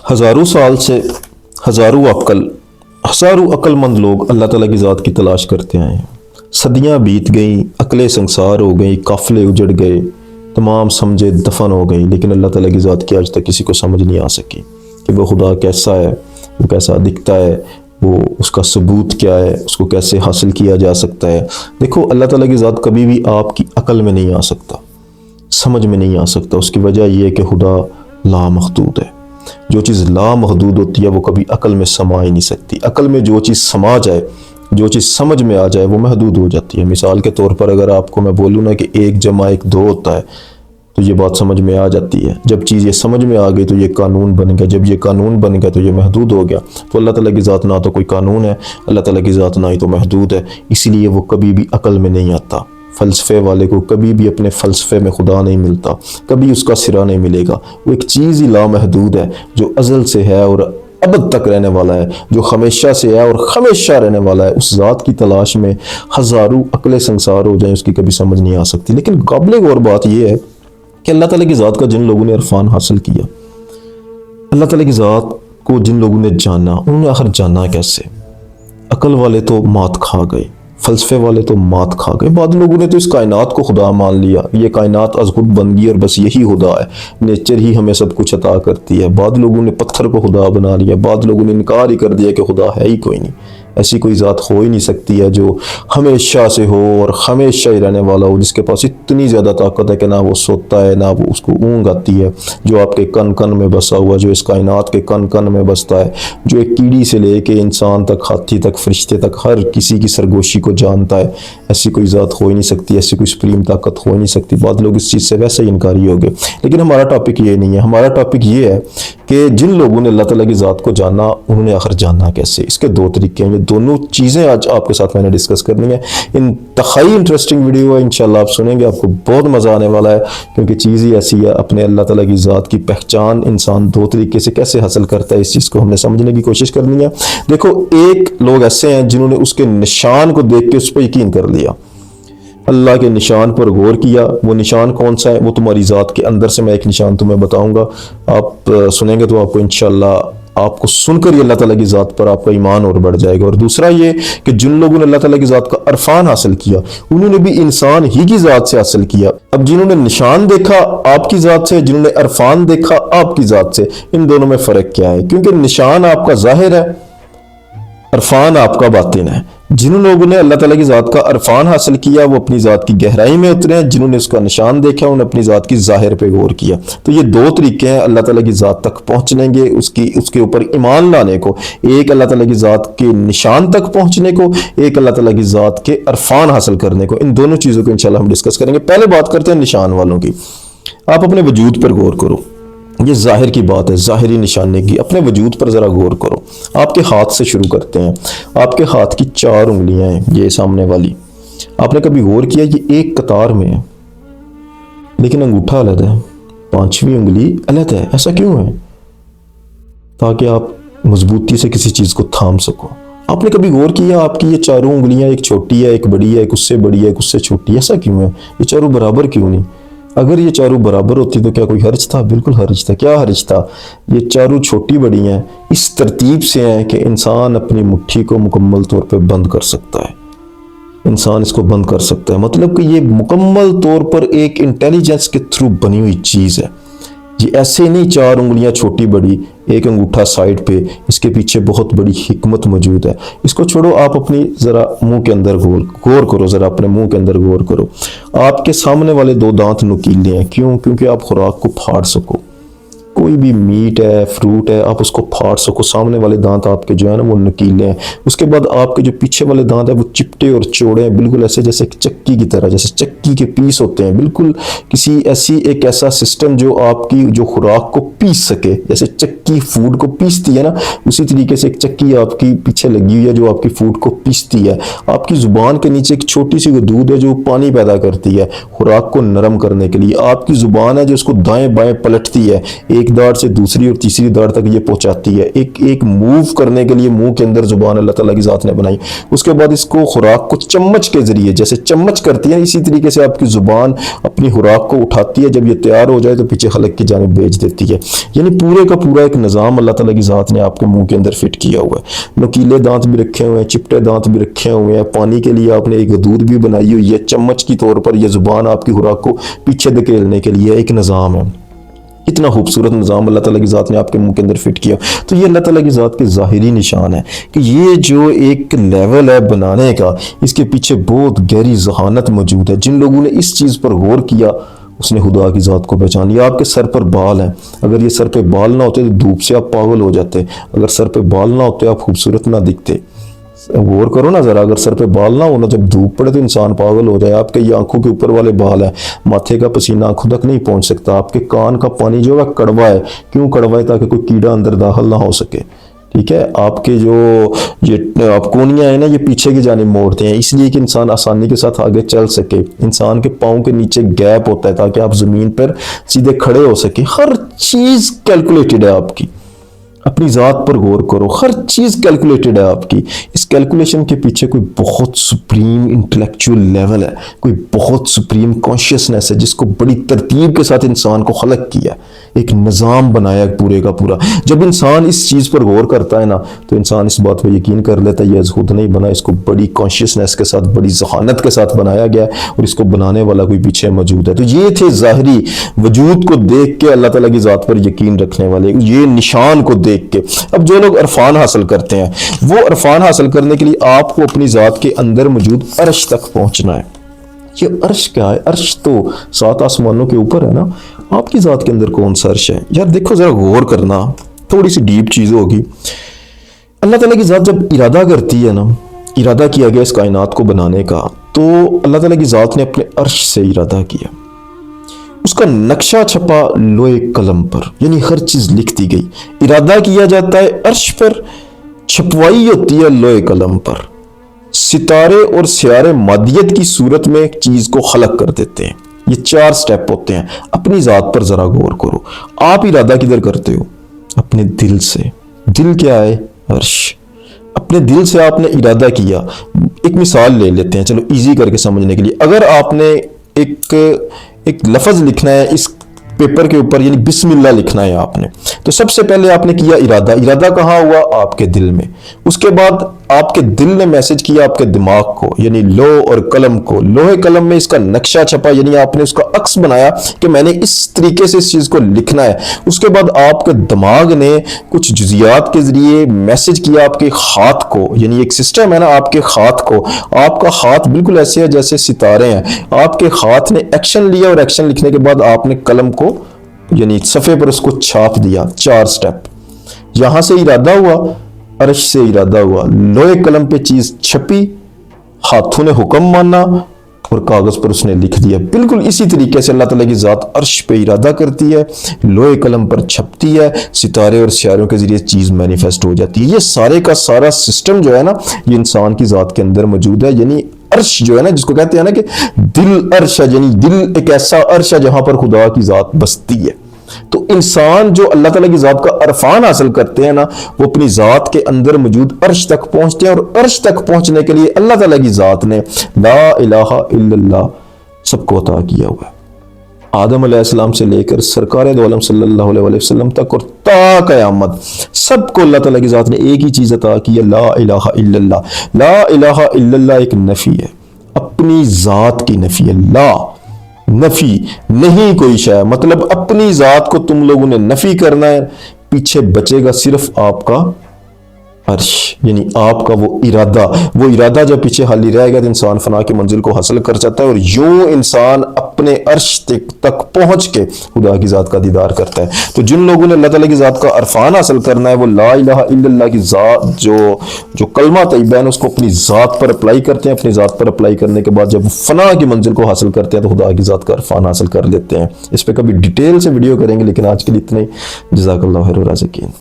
हज़ारों साल से हज़ारों अक्लमंद लोग अल्लाह ताला की ज़ात की तलाश करते आए हैं। सदियां बीत गई, अकलें संसार हो गई, काफ़िले उजड़ गए, तमाम समझे दफन हो गई, लेकिन अल्लाह ताला की ज़ात की आज तक किसी को समझ नहीं आ सकी कि वो खुदा कैसा है, वो कैसा दिखता है, वो उसका सबूत क्या है, उसको कैसे हासिल किया जा सकता है। देखो, अल्लाह ताला की ज़ात कभी भी आपकी अकल में नहीं आ सकता, समझ में नहीं आ सकता। उसकी वजह यह है कि खुदा लामहदूद है। जो चीज़ लामहदूद होती है वो कभी अकल में समा ही नहीं सकती। अकल में जो चीज़ समा जाए, जो चीज़ समझ में आ जाए, वो महदूद हो जाती है। मिसाल के तौर पर अगर आपको मैं बोलूँ ना कि 1+1=2 होता है, तो ये बात समझ में आ जाती है। जब चीज़ ये समझ में आ गई तो ये कानून बन गया, जब ये कानून बन गया तो ये महदूद हो गया। तो अल्लाह ताला की ज़ात ना तो कोई कानून है, अल्लाह ताला की ज़ात ना ही तो महदूद है, इसीलिए वो कभी भी अकल में नहीं आता। फ़लसफ़े वाले को कभी भी अपने फ़लसफ़े में खुदा नहीं मिलता, कभी उसका सिरा नहीं मिलेगा। वो एक चीज़ ही लामहदूद है जो अज़ल से है और अबद तक रहने वाला है, जो हमेशा से है और हमेशा रहने वाला है। उस ज़ात की तलाश में हज़ारों अकलें संसार हो जाएं, उसकी कभी समझ नहीं आ सकती। लेकिन काबिल गौर बात यह है कि अल्लाह ताला की ज़ात का जिन लोगों ने इरफान हासिल किया, अल्लाह ताला की ज़ात को जिन लोगों ने जाना, उन्होंने आखिर जाना कैसे? अकल वाले तो मात खा गए, फ़लसफ़े वाले तो मात खा गए। बाद लोगों ने तो इस कायनात को खुदा मान लिया, ये कायनात अज़ खुद बन गई और बस यही खुदा है, नेचर ही हमें सब कुछ अता करती है। बाद लोगों ने पत्थर को खुदा बना लिया, बाद लोगों ने इनकार ही कर दिया कि खुदा है ही कोई नहीं। ऐसी कोई ज़ात हो ही नहीं सकती है जो हमेशा से हो और हमेशा ही रहने वाला हो, जिसके पास इतनी ज़्यादा ताकत है कि ना वो सोता है ना वो उसको ऊँग आती है, जो आपके कन कन में बसा हुआ, जो इस कायनात के कन कन में बसता है, जो एक कीड़ी से लेके इंसान तक, हाथी तक, फरिश्ते तक, हर किसी की सरगोशी को जानता है। ऐसी कोई ज़ात हो ही नहीं सकती, ऐसी कोई सुप्रीम ताकत हो ही नहीं सकती। बाद लोग इस चीज़ से वैसे ही इनकारी हो गए। लेकिन हमारा टॉपिक ये नहीं है, हमारा टॉपिक ये है कि जिन लोगों ने अल्लाह ताला की ज़ात को जाना, उन्होंने आखिर जाना कैसे। इसके दो तरीके हैं, ये दोनों चीज़ें आज आपके साथ मैंने डिस्कस करनी है। इंतहाई इंटरेस्टिंग वीडियो है, इंशाल्लाह आप सुनेंगे, आपको बहुत मज़ा आने वाला है, क्योंकि चीज़ ही ऐसी है। अपने अल्लाह ताला की ज़ात की पहचान इंसान दो तरीके से कैसे हासिल करता है, इस चीज़ को हमने समझने की कोशिश करनी है। देखो, एक लोग ऐसे हैं जिन्होंने उसके निशान को देख के उस पर यकीन कर लिया, अल्लाह के निशान पर गौर किया। वो निशान कौन सा है? वो तुम्हारी ज़ात के अंदर से मैं एक निशान तुम्हें बताऊंगा, आप सुनेंगे तो आपको इंशाल्लाह, आपको सुनकर ही अल्लाह ताला की ज़ात पर आपका ईमान और बढ़ जाएगा। और दूसरा ये कि जिन लोगों ने अल्लाह ताला की ज़ात का इरफान हासिल किया, उन्होंने भी इंसान ही की ज़ात से हासिल किया। अब जिन्होंने निशान देखा आपकी ज़ात से, जिन्होंने इरफान देखा आपकी ज़ात से, इन दोनों में फ़र्क क्या है? क्योंकि निशान आपका ज़ाहिर है, इरफान आपका बातिन है। जिन लोगों ने अल्लाह ताला की ज़ात का इरफान हासिल किया, वो अपनी ज़ात की गहराई में उतरे हैं। जिन्होंने उसका निशान देखा, उन्होंने अपनी ज़ात की ज़ाहिर पे गौर किया। तो ये दो तरीके हैं अल्लाह ताला की ज़ात तक पहुँचने के, उसके ऊपर ईमान लाने को। एक अल्लाह ताला की ज़ात के निशान तक पहुँचने को, एक अल्लाह ताला की ज़ात के इरफान हासिल करने को। इन दोनों चीज़ों को इंशाल्लाह हम डिस्कस करेंगे। पहले बात करते हैं निशान वालों की। आप अपने वजूद पर गौर करो, ये जाहिर की बात है, ज़ाहिरी निशानी की। अपने वजूद पर ज़रा गौर करो। आपके हाथ से शुरू करते हैं। आपके हाथ की 4 उंगलियां हैं, ये सामने वाली। आपने कभी गौर किया ये एक कतार में है, लेकिन अंगूठा अलग है, 5वीं उंगली अलग है। ऐसा क्यों है? ताकि आप मजबूती से किसी चीज़ को थाम सको। आपने कभी गौर किया आपकी ये 4 उंगलियां, एक छोटी है, एक बड़ी है, एक उससे बड़ी है, एक उससे छोटी है? ऐसा क्यों है? ये चारों बराबर क्यों नहीं? अगर ये चारों बराबर होती तो क्या कोई हर्ज था? बिल्कुल हर्ज था। क्या हर्ज था? ये चारों छोटी बड़ी हैं, इस तरतीब से हैं कि इंसान अपनी मुट्ठी को मुकम्मल तौर पे बंद कर सकता है। इंसान इसको बंद कर सकता है, मतलब कि ये मुकम्मल तौर पर एक इंटेलिजेंस के थ्रू बनी हुई चीज़ है। ये ऐसे नहीं 4 उंगलियां छोटी बड़ी, एक अंगूठा साइड पे, इसके पीछे बहुत बड़ी हिकमत मौजूद है। इसको छोड़ो, आप अपनी ज़रा मुंह के अंदर गौर करो, ज़रा अपने मुंह के अंदर गौर करो। आपके सामने वाले 2 दांत नुकीले हैं। क्यों? क्योंकि आप खुराक को फाड़ सको। कोई भी मीट है, फ्रूट है, आप उसको फाड़ सको। सामने वाले दांत आपके जो है ना वो नुकीले हैं। उसके बाद आपके जो पीछे वाले दांत है वो चिपटे और चौड़े हैं, बिल्कुल ऐसे जैसे चक्की की तरह, जैसे चक्की के पीस होते हैं। बिल्कुल किसी एक ऐसा सिस्टम जो आपकी जो खुराक को पीस सके, जैसे चक्की फूड को पीसती है ना, उसी तरीके से एक चक्की आपकी पीछे लगी हुई है जो आपकी फूड को पीसती है। आपकी जुबान के नीचे एक छोटी सी दूध है जो पानी पैदा करती है खुराक को नरम करने के लिए। आपकी जुबान है जो उसको दाएं बाएं पलटती है, एक ایک दाढ़ से दूसरी और तीसरी दाढ़ तक ये पहुंचाती है। एक एक मूव करने के लिए मुंह के अंदर जुबान अल्लाह ताला की ज़ात ने बनाई। उसके बाद इसको खुराक को चम्मच के जरिए, जैसे चम्मच करती है इसी तरीके से आपकी जुबान अपनी खुराक को उठाती है। जब ये तैयार हो जाए तो पीछे खलक की जानिब भेज देती है। यानी पूरे का पूरा एक निज़ाम अल्लाह ताला की ज़ात ने आपके मुंह के अंदर फिट किया हुआ है। नुकीले दांत भी रखे हुए हैं, चिपटे दांत भी रखे हुए हैं। पानी के लिए आपने एक दूध भी बनाई हुई है। चम्मच की तौर पर यह जुबान आपकी खुराक को पीछे धकेलने के लिए एक निज़ाम है। इतना खूबसूरत निज़ाम अल्लाह ताला की ज़ात ने आपके मुंह के अंदर फिट किया। तो ये अल्लाह ताला की ज़ात के ज़ाहिरी निशान है कि ये जो एक लेवल है बनाने का, इसके पीछे बहुत गहरी ज़हानत मौजूद है। जिन लोगों ने इस चीज़ पर गौर किया उसने खुदा की ज़ात को पहचान लिया। आपके सर पर बाल हैं, अगर ये सर पे बाल ना होते तो धूप से आप पागल हो जाते। अगर सर पे बाल ना होते आप खूबसूरत ना दिखते। गौर करो ना ज़रा, अगर सर पे बाल ना हो ना, जब धूप पड़े तो इंसान पागल हो जाए। आपके ये आंखों के ऊपर वाले बाल है, माथे का पसीना आंखों तक नहीं पहुंच सकता। आपके कान का पानी जो है कड़वा है। क्यों कड़वा है? ताकि कोई कीड़ा अंदर दाखिल ना हो सके। ठीक है, आपके जो ये आप कोनियाँ हैं ना, ये पीछे की जानिब मोड़ते हैं इसलिए कि इंसान आसानी के साथ आगे चल सके। इंसान के पाँव के नीचे गैप होता है ताकि आप ज़मीन पर सीधे खड़े हो सके। हर चीज़ कैलकुलेटेड है आपकी। अपनी ज़ात पर गौर करो, हर चीज़ कैलकुलेटेड है आपकी। इस कैलकुलेशन के पीछे कोई बहुत सुप्रीम इंटेलेक्चुअल लेवल है, कोई बहुत सुप्रीम कॉन्शियसनेस है जिसको बड़ी तरतीब के साथ इंसान को खलक किया, एक निज़ाम बनाया पूरे का पूरा। जब इंसान इस चीज़ पर गौर करता है ना तो इंसान इस बात पर यकीन कर लेता है ये खुद नहीं बना, इसको बड़ी कॉन्शियसनेस के साथ, बड़ी ज़हानत के साथ बनाया गया और इसको बनाने वाला कोई पीछे मौजूद है। तो ये थे ज़ाहिरी वजूद को देख के अल्लाह ताला की ज़ात पर यकीन रखने वाले, ये निशान को देख के। अब जो लोग इरफान हासिल करते हैं, वो इरफान हासिल करने के लिए आपको अपनी ज़ात के अंदर मौजूद अर्श तक पहुंचना है। ये अर्श क्या है? अर्श तो 7 आसमानों के ऊपर है ना। आपकी ज़ात के अंदर कौन सा अर्श है? यार देखो जरा गौर करना, थोड़ी सी डीप चीज़ होगी। अल्लाह ताला की ज़ात जब इरादा करती है ना, इरादा किया गया इस कायनात को बनाने का, तो अल्लाह ताला की ज़ात ने अपने अर्श से इरादा किया। उसका नक्शा छपा लोहे कलम पर, यानी हर चीज लिख दी गई। इरादा किया जाता है अर्श पर, छपवाई होती है लोहे कलम पर। सितारे और सियारे मादियत की सूरत में एक चीज को खलक कर देते हैं। ये 4 स्टेप होते हैं। अपनी जात पर जरा गौर करो। आप इरादा किधर करते हो? अपने दिल से। दिल क्या है? अर्श। अपने दिल से आपने इरादा किया। एक मिसाल ले लेते हैं, चलो इजी करके समझने के लिए। अगर आपने एक लफ्ज लिखना है इस पेपर के ऊपर, यानी बिस्मिल्लाह लिखना है आपने, तो सबसे पहले आपने किया इरादा। इरादा कहाँ हुआ? आपके दिल में। उसके बाद आपके दिल ने मैसेज किया आपके दिमाग को, यानी लो और कलम को। लोहे कलम में इसका नक्शा छपा, यानी आपने उसका अक्स बनाया कि मैंने इस तरीके से इस चीज को लिखना है। उसके बाद आपके दिमाग ने कुछ जुजियात के जरिए मैसेज किया आपके हाथ को, यानी एक सिस्टम है ना आपके हाथ को। आपका हाथ बिल्कुल ऐसे है जैसे सितारे हैं। आपके हाथ ने एक्शन लिया और एक्शन लिखने के बाद आपने कलम को यानी सफ़े पर उसको छाप दिया। 4 स्टेप। यहां से इरादा हुआ, अर्श से इरादा हुआ, लोहे कलम पे चीज छपी, हाथों ने हुक्म माना और कागज पर उसने लिख दिया। बिल्कुल इसी तरीके से अल्लाह ताला की ज़ात अर्श पे इरादा करती है, लोहे कलम पर छपती है, सितारे और सियारों के जरिए चीज़ मैनिफेस्ट हो जाती है। ये सारे का सारा सिस्टम जो है ना, ये इंसान की ज़ात के अंदर मौजूद है। यानी अर्श जो है ना, जिसको कहते हैं ना कि दिल अर्श है, यानी दिल एक ऐसा अर्श है जहां पर खुदा की ज़ात बसती है। तो इंसान जो अल्लाह ताला की ज़ात का अरफान हासिल करते हैं ना, वो अपनी ज़ात के अंदर मौजूद अर्श तक पहुंचते हैं। और अर्श तक पहुंचने के लिए अल्लाह ताला की ज़ात ने ला इलाहा इल्लल्लाह सबको अता किया हुआ है। आदम अलैहिस्सलाम से लेकर सरकार दो आलम सल्लल्लाहु अलैहि वसल्लम तक और ता क़यामत सबको अल्लाह ताला की ज़ात ने एक ही चीज़ अता की है, ला इलाहा इल्लल्लाह। ला इलाहा इल्लल्लाह एक नफ़ी है, अपनी ज़ात की नफ़ी है। ला नफी, नहीं कोई शय, मतलब अपनी जात को तुम लोगों ने नफी करना है। पीछे बचेगा सिर्फ आपका अर्श, यानी आपका वो इरादा जब पीछे खाली रहेगा तो इंसान फना की मंजिल को हासिल कर जाता है। और यूं इंसान अपने अर्श तक पहुंच के खुदा की ज़ात का दीदार करता है। तो जिन लोगों ने अल्लाह ताला की ज़ात का अरफान हासिल करना है, वो ला इलाहा इल्लल्लाह की ज़ात जो कलमा तैयबा है उसको अपनी ज़ात पर अप्लाई करते हैं। अपनी ज़ात पर अप्लाई करने के बाद जब वो फना की मंजिल को हासिल करते हैं तो खुदा की ज़ात का अरफान हासिल कर लेते हैं। इस पर कभी डिटेल से वीडियो करेंगे, लेकिन आज के लिए इतना ही। जज़ाकल्लाहु खैर व राज़िकीन।